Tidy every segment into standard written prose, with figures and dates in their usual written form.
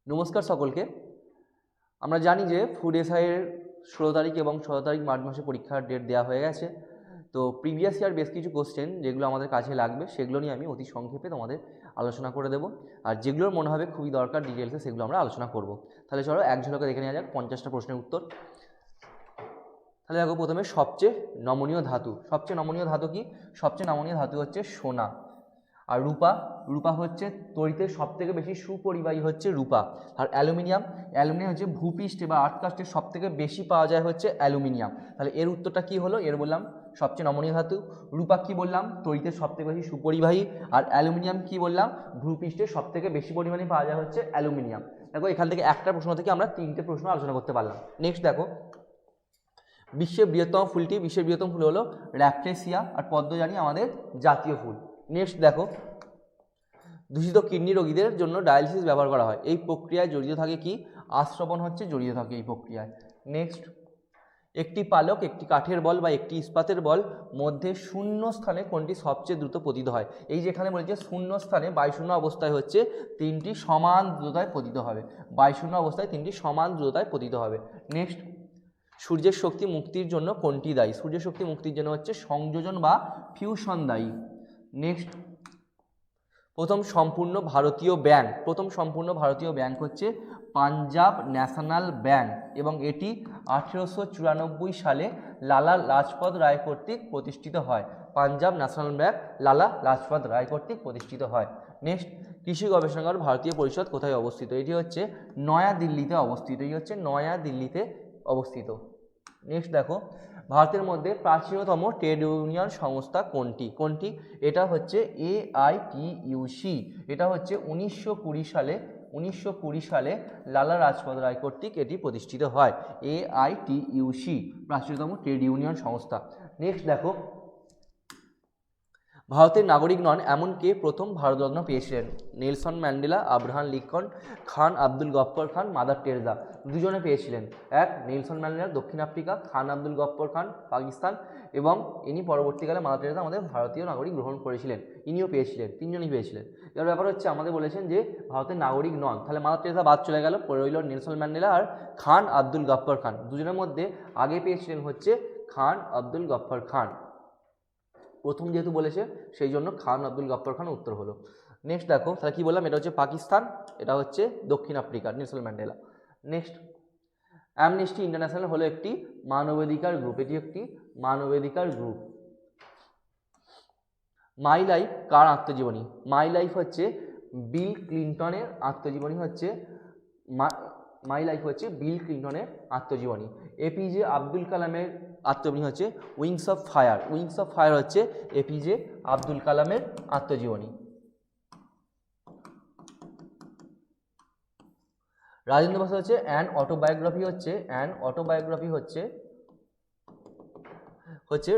নমস্কার সকলকে। আমরা জানি যে ফুড এসআইয়ের 16 তারিখ এবং 17 তারিখ মার্চ মাসে পরীক্ষার ডেট দেওয়া হয়ে গেছে। তো প্রিভিয়াস ইয়ার বেশ কিছু কোশ্চেন যেগুলো আমাদের কাছে লাগবে সেগুলো নিয়ে আমি অতি সংক্ষেপে তোমাদের আলোচনা করে দেবো, আর যেগুলোর মনে হবে খুবই দরকার ডিটেলসে সেগুলো আমরা আলোচনা করব। তাহলে চলো এক ঝলকে দেখে নেওয়া যাক 50টা প্রশ্নের উত্তর। তাহলে দেখো, প্রথমে সবচেয়ে নমনীয় ধাতু। সবচেয়ে নমনীয় ধাতু কি? সবচেয়ে নমনীয় ধাতু হচ্ছে সোনা। আর রূপা, রূপা হচ্ছে তড়িতের সবথেকে বেশি সুপরিবাহী হচ্ছে রূপা। আর অ্যালুমিনিয়াম, অ্যালুমিনিয়াম হচ্ছে ভূপৃষ্ঠে বা আর্থকাস্টে সবথেকে বেশি পাওয়া যায় হচ্ছে অ্যালুমিনিয়াম। তাহলে এর উত্তরটা কি হলো? এর বললাম সবচেয়ে নমনীয় ধাতু। রূপা কি বললাম? তড়িতের সবথেকে বেশি সুপরিবাহী। আর অ্যালুমিনিয়াম কি বললাম? ভূপৃষ্ঠে সবথেকে বেশি পরিমাণে পাওয়া যায় হচ্ছে অ্যালুমিনিয়াম। দেখো, এখান থেকে একটা প্রশ্ন থেকে আমরা 3টে প্রশ্ন আলোচনা করতে পারলাম। নেক্সট দেখো, বিশ্বের বৃহত্তম ফুলটি। বিশ্বের বৃহত্তম ফুল হলো র্যাপটেসিয়া, আর পদ্ম জানি আমাদের জাতীয় ফুল। নেক্সট দেখো, দূষিত কিডনি রোগীদের জন্য ডায়ালিসিস ব্যবহার করা হয়। এই প্রক্রিয়ায় জড়িত থাকে কি? আশ্রবণ হচ্ছে জড়িত থাকে এই প্রক্রিয়ায়। নেক্সট, একটি পালক, একটি কাঠের বল বা একটি ইস্পাতের বল মধ্যে শূন্য স্থানে কোনটি সবচেয়ে দ্রুত পতিত হয়? এই যেখানে বলেছে শূন্য স্থানে বায়ুশূন্য অবস্থায় হচ্ছে 3টি সমান দ্রুততায় পতিত হবে। বায়ুশূন্য অবস্থায় 3টি সমান দ্রুততায় পতিত হবে। নেক্সট, সূর্যের শক্তি মুক্তির জন্য কোনটি দায়ী? সূর্যের শক্তি মুক্তির জন্য হচ্ছে সংযোজন বা ফিউশন দায়ী। নেক্সট, প্রথম সম্পূর্ণ ভারতীয় ব্যাংক। প্রথম সম্পূর্ণ ভারতীয় ব্যাংক হচ্ছে পাঞ্জাব ন্যাশনাল ব্যাংক, এবং এটি 1894 সালে লালা লাজপত রায় কর্তৃক প্রতিষ্ঠিত হয়। পাঞ্জাব ন্যাশনাল ব্যাংক লালা লাজপত রায় কর্তৃক প্রতিষ্ঠিত হয়। নেক্সট, কৃষি গবেষণাগার ভারতীয় পরিষদ কোথায় অবস্থিত? এটি হচ্ছে নয়াদিল্লিতে অবস্থিত। এটি হচ্ছে নয়াদিল্লিতে অবস্থিত। নেক্সট দেখো, ভারতের মধ্যে প্রাচীনতম ট্রেড ইউনিয়ন সংস্থা কোনটি? কোনটি? এটা হচ্ছে AITUC। এটা হচ্ছে 1920 সালে লালা লাজপত রায় কর্তৃক এটি প্রতিষ্ঠিত হয়। AITUC প্রাচীনতম ট্রেড ইউনিয়ন সংস্থা। নেক্সট দেখো, ভারতের নাগরিক নন এমন কে প্রথম ভারতরত্ন পেয়েছিলেন? নেলসন ম্যান্ডেলা, আব্রাহাম লিঙ্কন, খান আব্দুল গফ্ফর খান, মাদার টেরেসা। দুজনে পেয়েছিলেন। এক, নেলসন ম্যান্ডেলা দক্ষিণ আফ্রিকা, খান আব্দুল গফ্ফর খান পাকিস্তান, এবং ইনি পরবর্তীকালে মাদার টেরেসা আমাদের ভারতীয় নাগরিক গ্রহণ করেছিলেন। ইনিও পেয়েছিলেন, তিনজনই পেয়েছিলেন। এর ব্যাপার হচ্ছে আমাদের বলেছেন যে ভারতের নাগরিক নন, তাহলে মাদার টেরেসা বাদ চলে গেল, রইল নেলসন ম্যান্ডেলা আর খান আব্দুল গফ্ফর খান। দুজনের মধ্যে আগে পেয়েছিলেন হচ্ছে খান আব্দুল গফ্ফর খান। প্রথম যেহেতু বলেছে সেই জন্য খান আব্দুল গফ্ফর খান উত্তর হলো। নেক্সট দেখো, তাহলে কি বললাম? এটা হচ্ছে পাকিস্তান, এটা হচ্ছে দক্ষিণ Africa, Nelson Mandela. Next, amnesty international হলো একটি মানবাধিকার গ্রুপ। এটি একটি মানবাধিকার গ্রুপ। মাই লাইফ কার আত্মজীবনী? মাই লাইফ হচ্ছে বিল ক্লিন্টনের আত্মজীবনী। হচ্ছে মাই লাইফ হচ্ছে বিল ক্লিন্টনের আত্মজীবনী। এপিজে আব্দুল কালামের আত্মজীবনী হচ্ছে wings of fire. Wings of fire হচ্ছে এপিজে আব্দুল কালামের আত্মজীবনী। রাজেন্দ্র প্রসাদ হচ্ছে অ্যান অটোবায়োগ্রাফি। হচ্ছে অ্যান অটোবায়োগ্রাফি হচ্ছে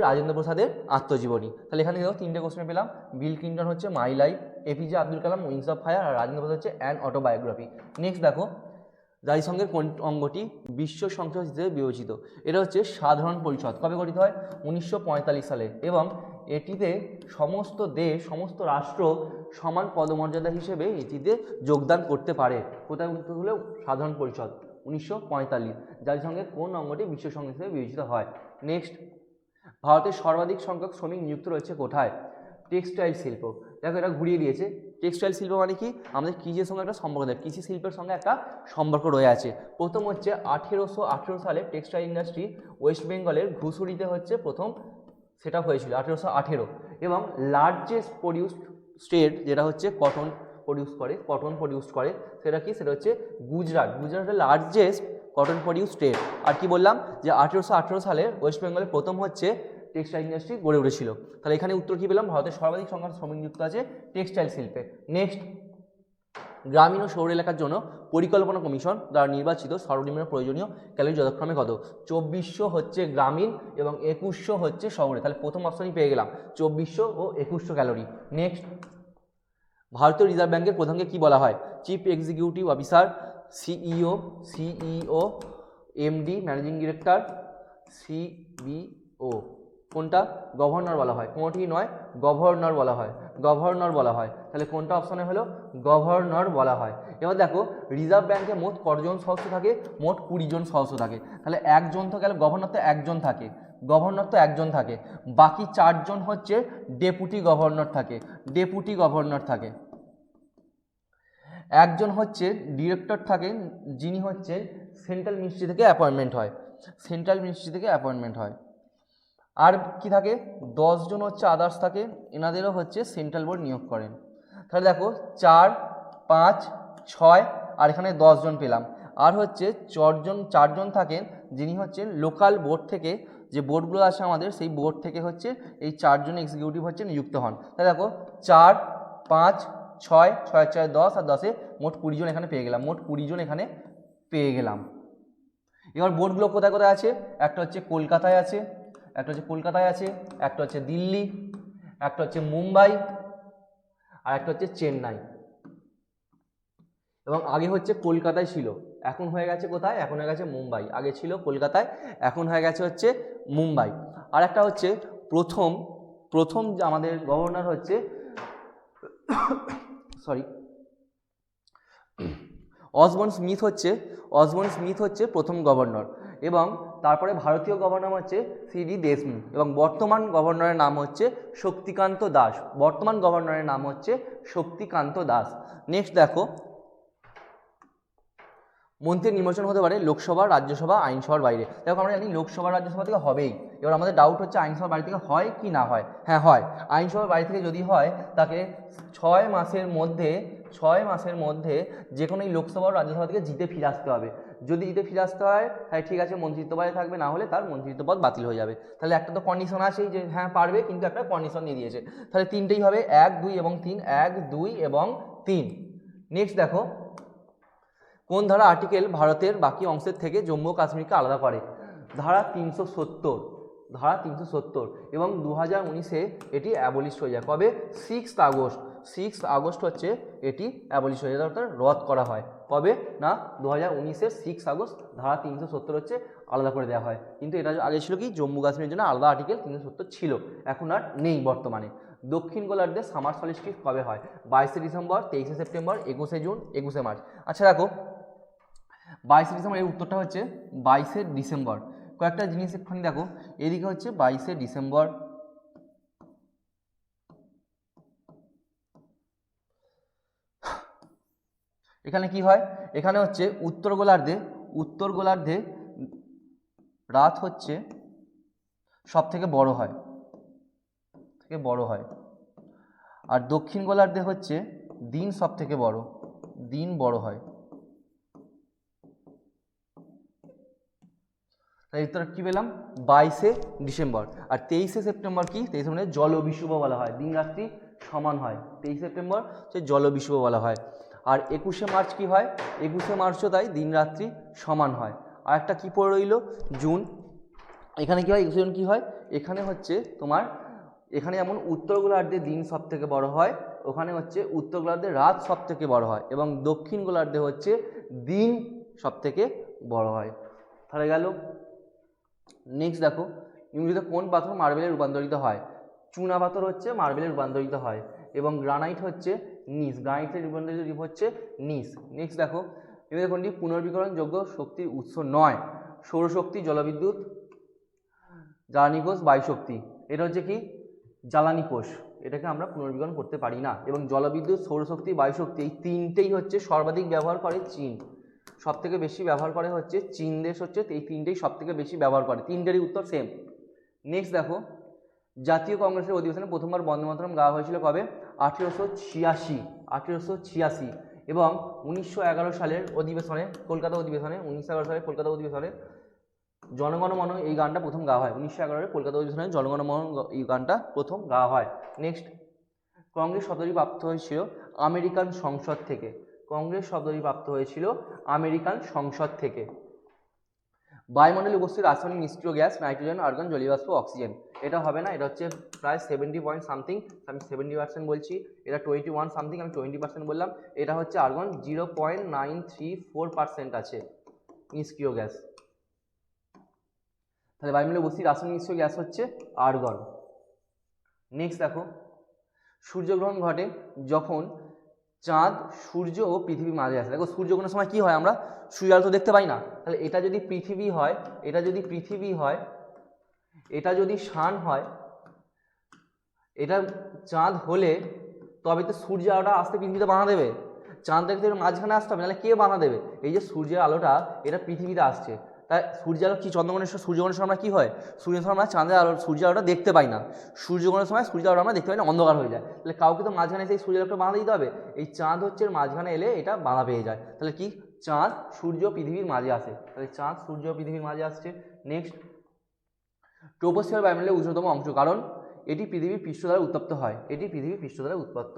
রাজেন্দ্র প্রসাদের আত্মজীবনী। তাহলে এখানে দেখো 3টে কোশ্চেন পেলাম। বিল ক্লিন্টন হচ্ছে my life, APJ Abdul Kalam wings of fire, আর রাজেন্দ্র প্রসাদ হচ্ছে অ্যান অটোবায়োগ্রাফি। নেক্সট দেখো, জাতিসংঘের কোন অঙ্গটি বিশ্ব সংসদ হিসেবে বিবেচিত? এটা হচ্ছে সাধারণ পরিষদ। কবে গঠিত হয়? 1945 সালে, এবং এটিতে সমস্ত দেশ, সমস্ত রাষ্ট্র সমান পদমর্যাদা হিসেবে এটিতে যোগদান করতে পারে। কোথায় হলেও সাধারণ পরিষদ 1945। জাতিসংঘের কোন অঙ্গটি বিশ্ব সংসদ হিসেবে বিবেচিত হয়? নেক্সট, ভারতের সর্বাধিক সংখ্যক শ্রমিক নিযুক্ত রয়েছে কোথায়? টেক্সটাইল শিল্প। দেখো, এটা ঘুরিয়ে দিয়েছে। টেক্সটাইল শিল্প মানে কি? আমাদের কৃষির সঙ্গে একটা সম্পর্ক দেয়, কৃষি শিল্পের সঙ্গে একটা সম্পর্ক রয়ে আছে। প্রথম হচ্ছে 1818 সালে টেক্সটাইল ইন্ডাস্ট্রি ওয়েস্ট বেঙ্গলের ঘুষুরিতে হচ্ছে প্রথম সেট আপ হয়েছিল 1818, এবং লার্জেস্ট প্রডিউসড স্টেট যেটা হচ্ছে কটন প্রডিউস করে সেটা কি? সেটা হচ্ছে গুজরাট। গুজরাটের লার্জেস্ট কটন প্রডিউস স্টেট। আর কি বললাম যে 1818 সালে ওয়েস্ট বেঙ্গলে প্রথম হচ্ছে টেক্সটাইল ইন্ডাস্ট্রি গড়ে উঠেছিল। তাহলে এখানে উত্তর কি পেলাম? ভারতের সর্বাধিক সংখ্যক শ্রমিক নিযুক্ত আছে টেক্সটাইল শিল্পে। নেক্সট, গ্রামীণ ও শহর এলাকার জন্য পরিকল্পনা কমিশন দ্বারা নির্বাচিত সর্বনিম্ন প্রয়োজনীয় ক্যালোরি যথাক্রমে কত? 2400 হচ্ছে গ্রামীণ এবং 2100 হচ্ছে শহরে। তাহলে প্রথম অপশনই পেয়ে গেলাম, 2400 ও 2100 ক্যালোরি। নেক্সট, ভারতীয় রিজার্ভ ব্যাংকের প্রধানকে কি বলা হয়? Chief executive officer, CEO, MD, managing director, CBO. কোনটা? গভর্নর বলা হয়। কোনটি নয়, গভর্নর বলা হয়। গভর্নর বলা হয়। তাহলে কোনটা অপশনে হলো? গভর্নর বলা হয়। এবার দেখো রিজার্ভ ব্যাংকে মোট কতজন সদস্য থাকে? মোট 20 জন সদস্য থাকে। তাহলে একজন তো গেল, গভর্নর তো একজন থাকে, গভর্নর তো একজন থাকে, বাকি 4 জন হচ্ছে ডেপুটি গভর্নর থাকে, ডেপুটি গভর্নর থাকে। একজন হচ্ছে ডিরেক্টর থাকেন, যিনি হচ্ছে সেন্ট্রাল মিনিস্ট্রি থেকে অ্যাপয়েন্টমেন্ট হয়, সেন্ট্রাল মিনিস্ট্রি থেকে অ্যাপয়েন্টমেন্ট হয়। আর কি থাকে? 10 জন হচ্ছে আদার্স থাকে, এনাদেরও হচ্ছে সেন্ট্রাল বোর্ড নিয়োগ করেন। তাহলে দেখো 4, 5, 6 আর এখানে 10 জন পেলাম। আর হচ্ছে 4 জন থাকেন যিনি হচ্ছে লোকাল বোর্ড থেকে, যে বোর্ডগুলো আছে আমাদের সেই বোর্ড থেকে হচ্ছে এই 4 জন এক্সিকিউটিভ হচ্ছে নিযুক্ত হন। তাহলে দেখো 4, 5, 6, 6 4 10 আর 10 মোট 20 জন এখানে পেয়ে গেলাম, মোট 20 জন এখানে পেয়ে গেলাম। এবার বোর্ডগুলো কোথায় কোথায় আছে? একটা হচ্ছে কলকাতায় আছে, একটা হচ্ছে কলকাতায় আছে, একটা হচ্ছে দিল্লি, একটা হচ্ছে মুম্বাই, আর একটা হচ্ছে চেন্নাই। এবং আগে হচ্ছে কলকাতায় ছিল, এখন হয়ে গেছে কোথায়? এখন হয়ে গেছে মুম্বাই। আগে ছিল কলকাতায়, এখন হয়ে গেছে হচ্ছে মুম্বাই। আর একটা হচ্ছে প্রথম যে আমাদের গভর্নর হচ্ছে সরি অসবর্ন স্মিথ হচ্ছে প্রথম গভর্নর। এবং তারপরে ভারতীয় গভর্নর হচ্ছে সিডি দেশমুখ, এবং বর্তমান গভর্নরের নাম হচ্ছে শক্তিকান্ত দাস। নেক্সট দেখো, মন্ত্রীর নির্বাচন হতে পারে লোকসভা, রাজ্যসভা, আইনসভার বাইরে। দেখো আমরা জানি লোকসভা রাজ্যসভা থেকে হবেই, এবার আমাদের ডাউট হচ্ছে আইনসভার বাড়ি থেকে হয় কি না হয়। হ্যাঁ হয়, আইনসভার বাড়ি থেকে যদি হয় তাকে 6 মাসের মধ্যে যে কোনো এই লোকসভা ও রাজ্যসভা থেকে জিতে ফিরে আসতে হবে। যদি জিতে ফিরে আসতে হয় তাহলে ঠিক আছে, মন্ত্রিত্ব পদে থাকবে, না হলে তার মন্ত্রিত্ব পদ বাতিল হয়ে যাবে। তাহলে একটা তো কন্ডিশন আছেই যে হ্যাঁ পারবে, কিন্তু একটা কন্ডিশন দিয়ে দিয়েছে। তাহলে 3টেই হবে 1, 2 এবং 3, 1, 2 এবং 3। নেক্সট দেখো, কোন ধারা আর্টিকেল ভারতের বাকি অংশের থেকে জম্মু ও কাশ্মীরকে আলাদা করে? ধারা 370 এবং 2019-এ এটি অ্যাবলিশ হয়ে যায়। কবে? 6 আগস্ট হচ্ছে এটি অ্যাবলিশ হয়ে যায়, অর্থাৎ রদ করা হয়। কবে না? 2019-এর 6 আগস্ট ধারা 370 হচ্ছে আলাদা করে দেওয়া হয়। কিন্তু এটা আগে ছিল কি, জম্মু কাশ্মীরের জন্য আলাদা আর্টিকেল 370 ছিল, এখন আর নেই বর্তমানে। দক্ষিণ গোলার্ধে সামার সলিস্টিস কবে হয়? 22শে ডিসেম্বর, 23শে সেপ্টেম্বর, 21শে জুন, 21শে মার্চ। আচ্ছা দেখো 22শে ডিসেম্বর, এর উত্তরটা হচ্ছে 22শে ডিসেম্বর। কয়েকটা জিনিস এক্ষুনি দেখো, এদিকে হচ্ছে 22শে ডিসেম্বর, এখানে কি হয়? এখানে হচ্ছে উত্তর গোলার্ধে রাত হচ্ছে সব থেকে বড় হয়, আর দক্ষিণ গোলার্ধে হচ্ছে দিন সব থেকে বড় হয়। তাই উত্তর কি পেলাম? 22শে ডিসেম্বর। আর 23শে সেপ্টেম্বর কি? 23শে সেপ্টেম্বর জলবিষুব বলা হয়, দিন রাত্রি সমান হয়। 23শে সেপ্টেম্বর হচ্ছে জলবিষুব বলা হয়। আর 21শে মার্চ কি হয়? 21শে মার্চও তাই দিন রাত্রি সমান হয়। আর একটা কী পড়ে রইল? জুন। এখানে কি হয়? 21শে জুন কী হয়? এখানে হচ্ছে তোমার, এখানে যেমন উত্তর গোলার্ধে দিন সব থেকে বড় হয়, ওখানে হচ্ছে উত্তর গোলার্ধে রাত সব থেকে বড় হয়, এবং দক্ষিণ গোলার্ধে হচ্ছে দিন সব থেকে বড় হয়। তাহলে গেল। নেক্সট দেখো, নিম্নলিখিত কোন পাথর মার্বেলে রূপান্তরিত হয়? চুনা পাথর হচ্ছে মার্বেলে রূপান্তরিত হয়, এবং গ্রানাইট হচ্ছে নিস, গ্রানাইটের রূপান্তরিত রূপ হচ্ছে নিস। নেক্সট দেখো, নিম্নলিখিত কোনটি পুনর্বীকরণযোগ্য শক্তির উৎস নয়? সৌরশক্তি, জলবিদ্যুৎ, জ্বালানি কোষ, বায়ুশক্তি। এটা হচ্ছে কি? জ্বালানি কোষ, এটাকে আমরা পুনর্বীকরণ করতে পারি না। এবং জলবিদ্যুৎ, সৌরশক্তি, বায়ুশক্তি, এই তিনটেই হচ্ছে সর্বাধিক ব্যবহার করে চীন, সব থেকে বেশি ব্যবহার করে হচ্ছে চীন দেশ, হচ্ছে এই তিনটেই সব থেকে বেশি ব্যবহার করে, তিনটেরই উত্তর সেম। নেক্সট দেখো, জাতীয় কংগ্রেসের অধিবেশনে প্রথমবার বন্দে মাতরম গাওয়া হয়েছিল কবে? 1886 এবং 1911 সালের অধিবেশনে, কলকাতা অধিবেশনে, 1911 সালের কলকাতা অধিবেশনে জনগণ মন এই গানটা প্রথম গাওয়া হয়। 1911-এর কলকাতা অধিবেশনে জনগণ মন এই গানটা প্রথম গাওয়া হয়। নেক্সট, কংগ্রেস শব্দটি প্রাপ্ত হয়েছিল আমেরিকান সংসদ থেকে। কংগ্রেস শব্দটি প্রাপ্ত হয়েছিল আমেরিকান সংসদ থেকে। বায়ুমণ্ডলে উপস্থিত রাসায়নিক নিষ্ক্রিয় গ্যাস নাইট্রোজেন, আর্গন, জলীয় বাষ্প, অক্সিজেন। এটা হবে না, এটা হচ্ছে প্রায় 70 পয়েন্ট সামথিং, আমি 70% বলছি, এটা 21 সামথিং, আমি 20% বললাম। এটা হচ্ছে আর্গন, 0.934% আছে নিষ্ক্রিয় গ্যাস। তাহলে বায়ুমণ্ডলে উপস্থিত রাসায়নিক নিষ্ক্রিয় গ্যাস হচ্ছে আর্গন। নেক্সট দেখো, সূর্যগ্রহণ ঘটে যখন চাঁদ সূর্য ও পৃথিবীর মাঝে আসে। দেখো সূর্যগ্রহণের সময় কি হয়, আমরা সূর্য আলো তো দেখতে পাই না, তাহলে এটা যদি পৃথিবী হয়, এটা যদি পৃথিবী হয়, এটা যদি সান হয়, এটা চাঁদ হলে তবে তো সূর্যের আলোটা আসতে পৃথিবীতে বাধা দেবে, চাঁদটাকে তো মাঝখানে আসতে হবে, নাহলে কে বাধা দেবে? এই যে সূর্যের আলোটা এটা পৃথিবীতে আসছে, তাই সূর্য আলো কি চন্দ্রগ্রহণের সূর্যগ্রহণের সময় আমরা কী হয়, সূর্যের সময় আমরা চাঁদের আলো সূর্যের আলোটা দেখতে পাই না, সূর্যগ্রহণের সময় সূর্যের আলো আমরা দেখতে পাই না, অন্ধকার হয়ে যায়। তাহলে কাউকে তো মাঝখানে এসে সূর্যের আলোটা বাধা দিতে হবে, এই চাঁদ হচ্ছে মাঝখানে এলে এটা বাধা পেয়ে যায়। তাহলে কি চাঁদ সূর্য পৃথিবীর মাঝে আসে, তাহলে চাঁদ সূর্য পৃথিবীর মাঝে আসছে। নেক্সট, ট্রোপোস্ফিয়ার বায়ুমণ্ডলের উচ্চতম অংশ, কারণ এটি পৃথিবীর পৃষ্ঠ দ্বারা উত্তপ্ত হয়, এটি পৃথিবীর পৃষ্ঠ দ্বারা উৎপত্ত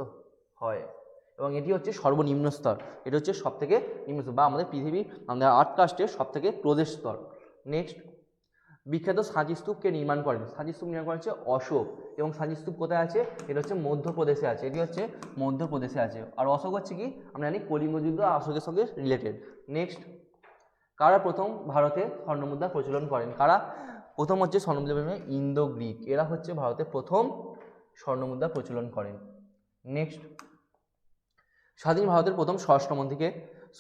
হয় এবং এটি হচ্ছে সর্বনিম্ন স্তর, এটা হচ্ছে সব থেকে নিম্ন স্তর বা আমাদের পৃথিবীর আমাদের আর্থ কাস্টের সব থেকে ক্লোজেস্ট স্তর। নেক্সট, বিখ্যাত সাঁচি স্তূপকে নির্মাণ করেন, সাঁচি স্তূপ নির্মাণ করা হচ্ছে অশোক, এবং সাঁচি স্তূপ কোথায় আছে, এটা হচ্ছে মধ্যপ্রদেশে আছে, এটি হচ্ছে মধ্যপ্রদেশে আছে। আর অশোক হচ্ছে কি, আমরা জানি কলিঙ্গ যুদ্ধ অশোকের সঙ্গে রিলেটেড। নেক্সট, কারা প্রথম ভারতে স্বর্ণমুদ্রা প্রচলন করেন, কারা প্রথম হচ্ছে স্বর্ণমুদ্রা, ইন্দো গ্রিক, এরা হচ্ছে ভারতে প্রথম স্বর্ণমুদ্রা প্রচলন করেন। নেক্সট, স্বাধীন ভারতের প্রথম স্বরাষ্ট্রমন্ত্রীকে,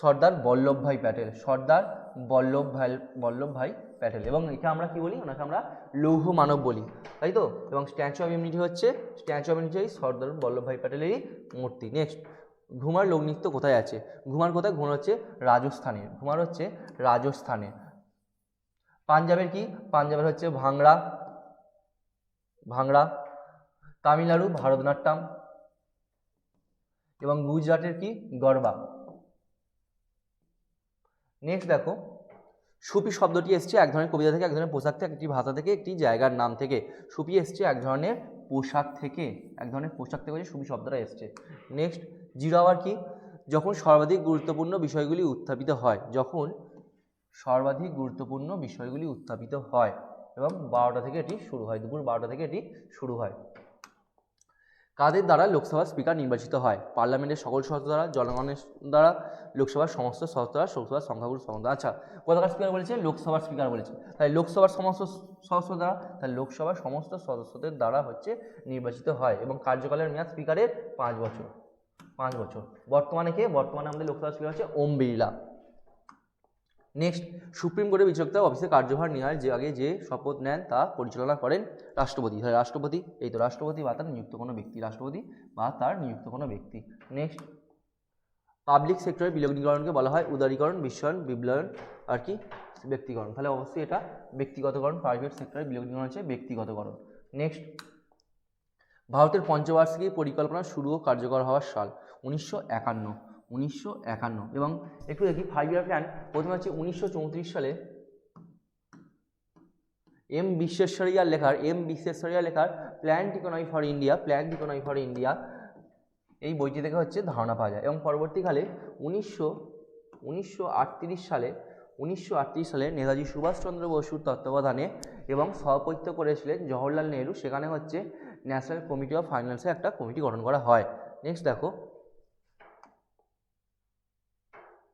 সর্দার বল্লভভাই প্যাটেল, সর্দার বল্লভভাই প্যাটেল, এবং এটা আমরা কি বলি, ওনাকে আমরা লৌহ মানব বলি, তাই তো। এবং স্ট্যাচু অফ ইউনিটি হচ্ছে, statue of unity Sardar Vallabhbhai প্যাটেলেরই মূর্তি। নেক্সট, ঘুমার লোকনৃত্য কোথায় আছে, ঘুমার কোথায়, ঘুমার হচ্ছে রাজস্থানে, ঘুমার হচ্ছে রাজস্থানে। পাঞ্জাবের কি, পাঞ্জাবের হচ্ছে ভাংড়া, ভাংড়া। তামিলনাড়ু ভারতনাট্যম, এবং গুজরাটের কি, গরবা। নেক্সট দেখো, সুফি শব্দটি এসছে এক ধরনের কবিতা থেকে, এক ধরনের পোশাক থেকে, একটি ভাষা থেকে, একটি জায়গার নাম থেকে। সুফি এসছে এক ধরনের পোশাক থেকে, এক ধরনের পোশাক থেকে সুফি শব্দটা এসছে। নেক্সট, জিরো আওয়ার কি, যখন সর্বাধিক গুরুত্বপূর্ণ বিষয়গুলি উত্থাপিত হয়, যখন সর্বাধিক গুরুত্বপূর্ণ বিষয়গুলি উত্থাপিত হয়, এবং 12টা থেকে এটি শুরু হয়, দুপুর 12টা থেকে এটি শুরু হয়। কাদের দ্বারা লোকসভার স্পিকার নির্বাচিত হয়, পার্লামেন্টের সকল সদস্য দ্বারা, জনগণের দ্বারা, লোকসভার সমস্ত সদস্য দ্বারা, লোকসভার সংখ্যাগুরু সদস্য। আচ্ছা, কোথাকার স্পিকার বলেছে, লোকসভার স্পিকার বলেছে, তাই লোকসভার সমস্ত সদস্য দ্বারা, তাই লোকসভার সমস্ত সদস্যদের দ্বারা হচ্ছে নির্বাচিত হয়, এবং কার্যকালের মেয়াদ স্পিকারের 5 বছর, 5 বছর। বর্তমানে কে, বর্তমানে আমাদের লোকসভার স্পিকার হচ্ছে ওম বিড়লা। নেক্সট, সুপ্রিম কোর্টের বিচারকরা অফিসে কার্যভার নেওয়ার যে আগে যে শপথ নেন তা পরিচালনা করেন রাষ্ট্রপতি, তাহলে রাষ্ট্রপতি, এই তো রাষ্ট্রপতি বা তার নিযুক্ত কোনো ব্যক্তি, রাষ্ট্রপতি বা তার নিযুক্ত কোনো ব্যক্তি। নেক্সট, পাবলিক সেক্টরের বিলগ্নীকরণকে বলা হয় উদারীকরণ, বিশ্বায়ন, বিপ্লবন আর কি ব্যক্তিকরণ, তাহলে অবশ্যই এটা ব্যক্তিগতকরণ, প্রাইভেট সেক্টরের বিলগ্নীকরণ হচ্ছে ব্যক্তিগতকরণ। নেক্সট, ভারতের পঞ্চবার্ষিকী পরিকল্পনা শুরু ও কার্যকর হওয়ার সাল 1951, 1951। এবং একটু দেখি 5 ইয়ার প্ল্যান, প্রথমে হচ্ছে 1934 সালে এম বিশ্বেশ্বরৈয়া লেখার planned economy for India, planned economy for India, এই বইটি থেকে হচ্ছে ধারণা পাওয়া যায়। এবং পরবর্তীকালে 1938 সালে নেতাজি সুভাষচন্দ্র বসুর তত্ত্বাবধানে এবং সভাপতিত্ব করেছিলেন জওহরলাল নেহরু, সেখানে হচ্ছে ন্যাশনাল কমিটি অফ ফাইন্যান্সের একটা কমিটি গঠন করা হয়। নেক্সট দেখো,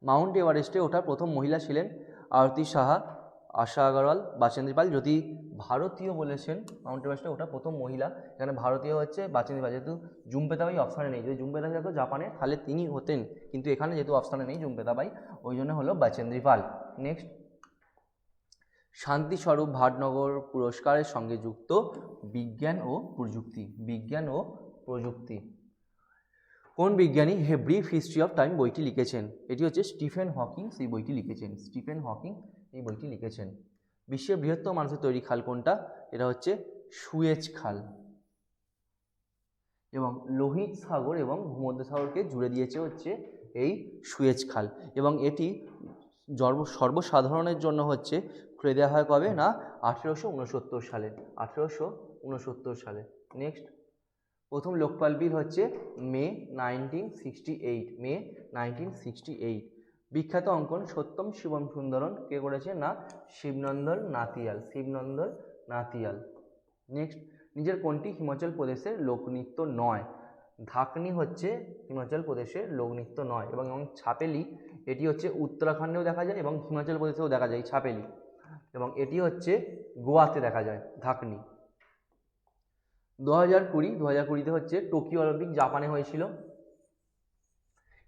মাউন্ট এভারেস্টে ওঠার প্রথম মহিলা ছিলেন আরতি সাহা, আশা আগরওয়াল, বাচেন্দ্রী পাল। যদি ভারতীয় বলেছেন মাউন্ট এভারেস্টে ওঠা প্রথম মহিলা, এখানে ভারতীয় হচ্ছে বাচেন্দ্রী পাল, যেহেতু জুমপেতাবাই অপশানে নেই, যদি জুমপেতাবাই থাকতো জাপানে তাহলে তিনি হতেন, কিন্তু এখানে যেহেতু অপশানে নেই জুমপেতাবাই, ওই জন্য হলো বাচেন্দ্রী পাল। নেক্সট, শান্তিস্বরূপ ভাটনগর পুরস্কারের সঙ্গে যুক্ত বিজ্ঞান ও প্রযুক্তি, বিজ্ঞান ও প্রযুক্তি। কোন বিজ্ঞানী হে ব্রিফ হিস্ট্রি অফ টাইম বইটি লিখেছেন, এটি হচ্ছে স্টিফেন হকিং এই বইটি লিখেছেন, স্টিফেন হকিং এই বইটি লিখেছেন। বিশ্বের বৃহত্তম মানুষের তৈরি খাল কোনটা, এটা হচ্ছে সুয়েজ খাল, এবং লোহিত সাগর এবং ভূমধ্যসাগরকে জুড়ে দিয়েছে হচ্ছে এই সুয়েজ খাল, এবং এটি সর্বসাধারণের জন্য হচ্ছে খুলে দেওয়া হয় কবে না, 1869 সালে, 1869 সালে। নেক্সট, প্রথম লোকপাল বিল হচ্ছে মে 1968, মে 1968। বিখ্যাত অঙ্কন সত্যম শিবম সুন্দরন কে করেছে না, শিবনন্দন নাতিয়াল, শিবনন্দন নাতিয়াল। নেক্সট, নিজের কোনটি হিমাচল প্রদেশের লোকনৃত্য নয়, ধাকনি হচ্ছে হিমাচল প্রদেশের লোকনৃত্য নয়, এবং ছাপেলি এটি হচ্ছে উত্তরাখণ্ডেও দেখা যায় এবং হিমাচল প্রদেশেও দেখা যায় ছাপেলি, এবং এটি হচ্ছে গোয়াতে দেখা যায় ধাকনি। 2020 হচ্ছে টোকিও অলিম্পিক জাপানে হয়েছিল,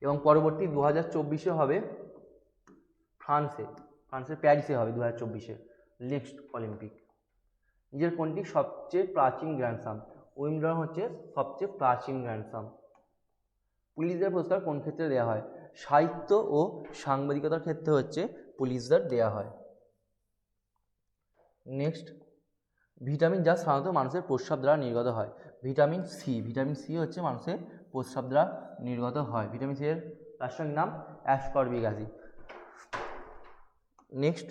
এবং পরবর্তী 2024 হবে ফ্রান্সের প্যারিসে হবে 2024 নেক্সট অলিম্পিক। নিজের কোনটি সবচেয়ে প্রাচীন গ্র্যান্ড স্লাম? উইম্বলডন হচ্ছে সবচেয়ে প্রাচীন গ্র্যান্ড স্লাম। পুলিৎজার পুরস্কার কোন ক্ষেত্রে দেওয়া হয়? সাহিত্য ও সাংবাদিকতার ক্ষেত্রে হচ্ছে পুলিৎজার দেওয়া হয়। নেক্সট, ভিটামিন যা সাধারণত মানুষের প্রস্রাব দ্বারা নির্গত হয়? ভিটামিন সি হচ্ছে মানুষের প্রস্রাব দ্বারা নির্গত হয়। ভিটামিন সি এর রাসায়নিক নাম অ্যাসকর্বিক অ্যাসিড। নেক্সট,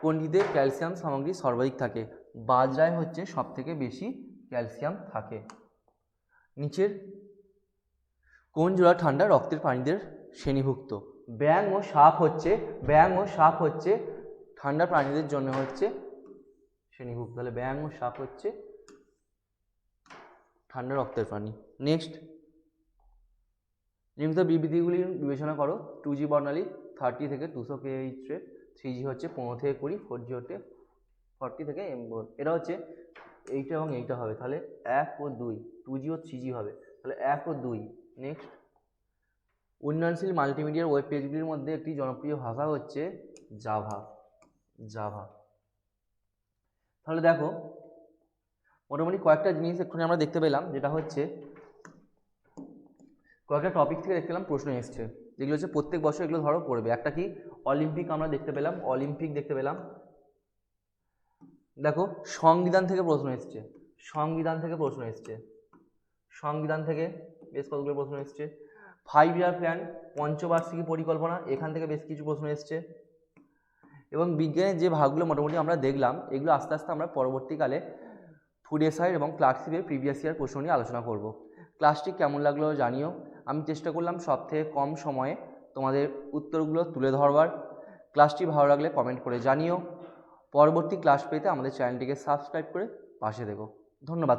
কোনটিতে ক্যালসিয়াম সামগ্রী সর্বাধিক থাকে? বাজরায় হচ্ছে সব থেকে বেশি ক্যালসিয়াম থাকে। নিচের কোন জোড়া ঠান্ডা রক্তের প্রাণীদের শ্রেণীভুক্ত? ব্যাঙ ও সাপ হচ্ছে ঠান্ডা প্রাণীদের জন্য হচ্ছে শ্রেণীভুক্ত। তাহলে ব্যাঙ ও সাপ হচ্ছে ঠান্ডা রক্তের প্রাণী। নেক্সট, নিয়মিত বিবৃতিগুলি বিবেচনা করো। 2G বর্ণালী 30 থেকে 200 kHz রেট, 3G হচ্ছে 15 থেকে 20, 4G হচ্ছে 40 থেকে M4। এটা হচ্ছে এইটা এবং এইটা হবে, তাহলে 1 ও 2, 2G ও 3G হবে, তাহলে 1 ও 2। নেক্সট, উন্নয়নশীল মাল্টিমিডিয়ার ওয়েব পেজগুলির মধ্যে একটি জনপ্রিয় ভাষা হচ্ছে জাভা। তাহলে দেখো, মোটামুটি কয়েকটা জিনিস এক্ষুনি আমরা দেখতে পেলাম, যেটা হচ্ছে কয়েকটা টপিক থেকে দেখতে পেলাম প্রশ্ন এসছে, যেগুলো হচ্ছে প্রত্যেক বছর এগুলো ধরো পড়বে। একটা কি অলিম্পিক আমরা দেখতে পেলাম, দেখো সংবিধান থেকে প্রশ্ন এসছে, সংবিধান থেকে বেশ কতগুলো প্রশ্ন এসছে। 5 ইয়ার প্ল্যান, পঞ্চবার্ষিকী পরিকল্পনা, এখান থেকে বেশ কিছু প্রশ্ন এসছে। এবং বিজ্ঞানের যে ভাগগুলো মোটামুটি আমরা দেখলাম, এগুলো আস্তে আস্তে আমরা পরবর্তীকালে ফুড এসআই এবং ক্লার্কশিপের প্রিভিয়াস ইয়ার প্রশ্ন নিয়ে আলোচনা করব। ক্লাসটি কেমন লাগলো জানিও। আমি চেষ্টা করলাম সবথেকে কম সময়ে তোমাদের উত্তরগুলো তুলে ধরবার। ক্লাসটি ভালো লাগলে কমেন্ট করে জানিও। পরবর্তী ক্লাস পেতে আমাদের চ্যানেলটিকে সাবস্ক্রাইব করে পাশে থেকো। ধন্যবাদ।